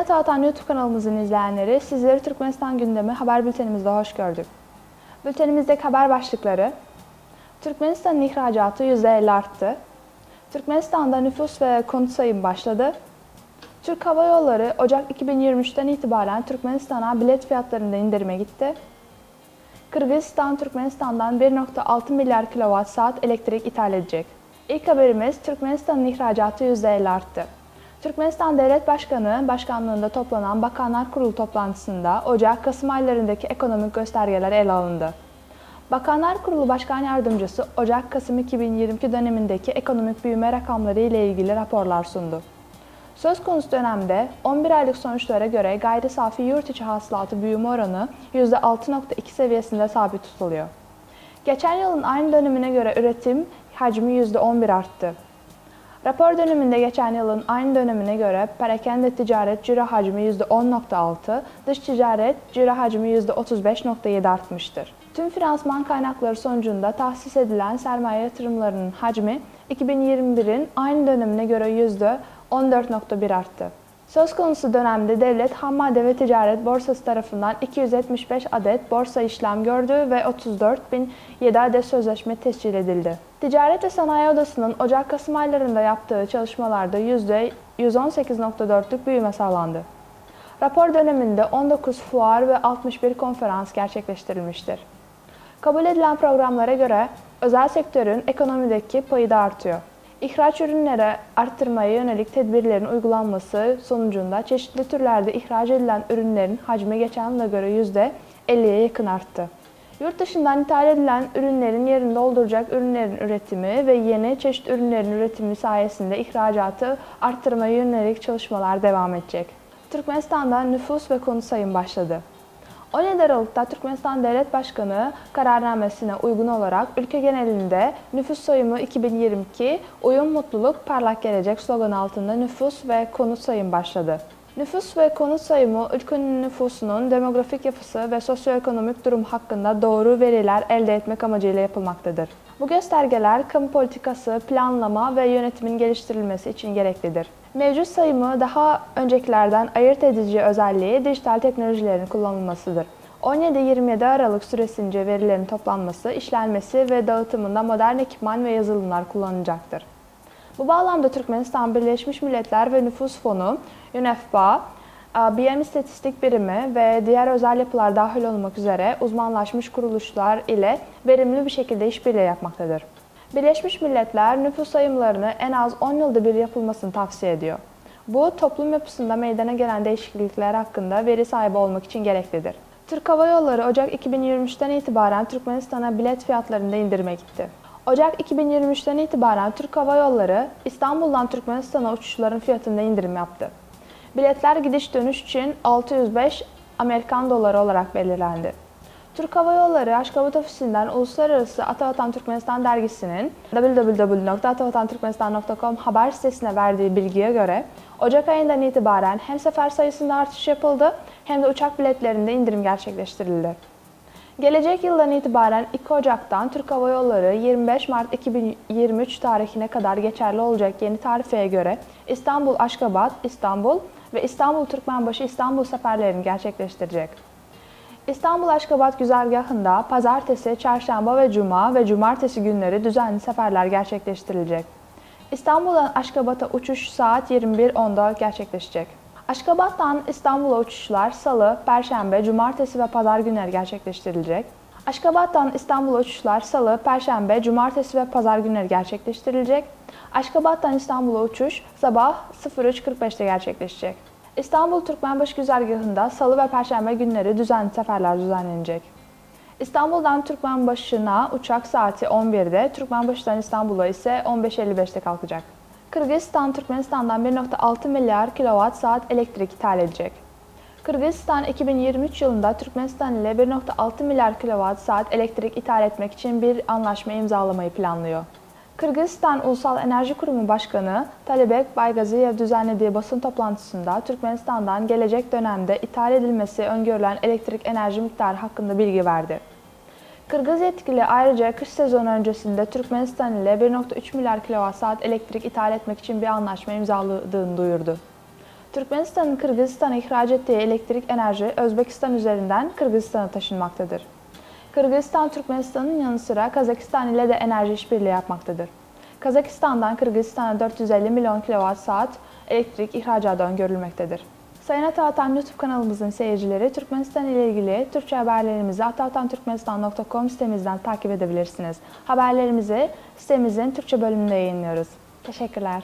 Sayın Atavatan YouTube kanalımızın izleyenleri, sizleri Türkmenistan gündemi haber bültenimizde hoş gördük. Bültenimizdeki haber başlıkları: Türkmenistan'ın ihracatı %50 arttı. Türkmenistan'da nüfus ve konut sayımı başladı. Türk Hava Yolları Ocak 2023'ten itibaren Türkmenistan'a bilet fiyatlarında indirime gitti. Kırgızistan, Türkmenistan'dan 1,6 milyar kWh elektrik ithal edecek. İlk haberimiz, Türkmenistan'ın ihracatı %50 arttı. Türkmenistan Devlet Başkanı başkanlığında toplanan Bakanlar Kurulu toplantısında Ocak-Kasım aylarındaki ekonomik göstergeler ele alındı. Bakanlar Kurulu Başkan Yardımcısı Ocak-Kasım 2022 dönemindeki ekonomik büyüme rakamları ile ilgili raporlar sundu. Söz konusu dönemde 11 aylık sonuçlara göre gayri safi yurt içi hasılatı büyüme oranı %6,2 seviyesinde sabit tutuluyor. Geçen yılın aynı dönemine göre üretim hacmi %11 arttı. Rapor döneminde geçen yılın aynı dönemine göre perakende ticaret ciro hacmi %10,6, dış ticaret ciro hacmi %35,7 artmıştır. Tüm finansman kaynakları sonucunda tahsis edilen sermaye yatırımlarının hacmi 2021'in aynı dönemine göre %14,1 arttı. Söz konusu dönemde devlet ham madde ve ticaret borsası tarafından 275 adet borsa işlem gördü ve 34.007 adet sözleşme tescil edildi. Ticaret ve Sanayi Odası'nın Ocak-Kasım aylarında yaptığı çalışmalarda %118,4'lük büyüme sağlandı. Rapor döneminde 19 fuar ve 61 konferans gerçekleştirilmiştir. Kabul edilen programlara göre özel sektörün ekonomideki payı da artıyor. İhraç ürünleri arttırmaya yönelik tedbirlerin uygulanması sonucunda çeşitli türlerde ihraç edilen ürünlerin hacmi geçen yıla göre %50'ye yakın arttı. Yurt dışından ithal edilen ürünlerin yerini dolduracak ürünlerin üretimi ve yeni çeşit ürünlerin üretimi sayesinde ihracatı arttırmaya yönelik çalışmalar devam edecek. Türkmenistan'da nüfus ve konut sayımı başladı. 17 Aralık'ta Türkmenistan Devlet Başkanı kararnamesine uygun olarak ülke genelinde nüfus sayımı 2022, uyum, mutluluk, parlak gelecek sloganı altında nüfus ve konut sayımı başladı. Nüfus ve konut sayımı ülkenin nüfusunun demografik yapısı ve sosyoekonomik durum hakkında doğru veriler elde etmek amacıyla yapılmaktadır. Bu göstergeler kamu politikası, planlama ve yönetimin geliştirilmesi için gereklidir. Mevcut sayımı daha öncekilerden ayırt edici özelliği dijital teknolojilerin kullanılmasıdır. 17-27 Aralık süresince verilerin toplanması, işlenmesi ve dağıtımında modern ekipman ve yazılımlar kullanılacaktır. Bu bağlamda Türkmenistan Birleşmiş Milletler ve Nüfus Fonu, UNFPA, BM İstatistik Birimi ve diğer özel yapılar dahil olmak üzere uzmanlaşmış kuruluşlar ile verimli bir şekilde işbirliği yapmaktadır. Birleşmiş Milletler nüfus sayımlarını en az 10 yılda bir yapılmasını tavsiye ediyor. Bu, toplum yapısında meydana gelen değişiklikler hakkında veri sahibi olmak için gereklidir. Türk Hava Yolları Ocak 2023'ten itibaren Türkmenistan'a bilet fiyatlarında indirime gitti. Ocak 2023'ten itibaren Türk Hava Yolları İstanbul'dan Türkmenistan'a uçuşların fiyatında indirim yaptı. Biletler gidiş dönüş için 605 Amerikan doları olarak belirlendi. Türk Hava Yolları Aşgabat ofisinden Uluslararası Atavatan Türkmenistan dergisinin www.atavatanturkmenistan.com haber sitesine verdiği bilgiye göre Ocak ayından itibaren hem sefer sayısında artış yapıldı hem de uçak biletlerinde indirim gerçekleştirildi. Gelecek yıldan itibaren 2 Ocak'tan Türk Hava Yolları 25 Mart 2023 tarihine kadar geçerli olacak yeni tarifeye göre İstanbul-Aşgabat, İstanbul ve İstanbul-Türkmenbaşı-İstanbul seferlerini gerçekleştirecek. İstanbul-Aşgabat güzergahında pazartesi, çarşamba ve cuma ve cumartesi günleri düzenli seferler gerçekleştirilecek. İstanbul'dan Aşgabat'a uçuş saat 21.10'da gerçekleşecek. Aşgabat'tan İstanbul'a uçuşlar salı, perşembe, cumartesi ve pazar günleri gerçekleştirilecek. Aşgabat'tan İstanbul'a uçuşlar salı, perşembe, cumartesi ve pazar günleri gerçekleştirilecek. Aşgabat'tan İstanbul'a uçuş sabah 03.45'te gerçekleşecek. İstanbul-Türkmenbaşı güzergahında salı ve perşembe günleri düzenli seferler düzenlenecek. İstanbul'dan Türkmenbaşı'na uçak saati 11'de, Türkmenbaşı'dan İstanbul'a ise 15.55'te kalkacak. Kırgızistan, Türkmenistan'dan 1,6 milyar kWh elektrik ithal edecek. Kırgızistan 2023 yılında Türkmenistan ile 1,6 milyar kWh elektrik ithal etmek için bir anlaşma imzalamayı planlıyor. Kırgızistan Ulusal Enerji Kurumu Başkanı Talibek Baygaziyev düzenlediği basın toplantısında Türkmenistan'dan gelecek dönemde ithal edilmesi öngörülen elektrik enerji miktarı hakkında bilgi verdi. Kırgız yetkili ayrıca kış sezonu öncesinde Türkmenistan ile 1,3 milyar kWh elektrik ithal etmek için bir anlaşma imzaladığını duyurdu. Türkmenistan'ın Kırgızistan'a ihraç ettiği elektrik enerji Özbekistan üzerinden Kırgızistan'a taşınmaktadır. Kırgızistan, Türkmenistan'ın yanı sıra Kazakistan ile de enerji işbirliği yapmaktadır. Kazakistan'dan Kırgızistan'a 450 milyon kWh elektrik ihracatı öngörülmektedir. Sayın Atavatan YouTube kanalımızın seyircileri, Türkmenistan ile ilgili Türkçe haberlerimizi atavatantürkmenistan.com sitemizden takip edebilirsiniz. Haberlerimizi sitemizin Türkçe bölümünde yayınlıyoruz. Teşekkürler.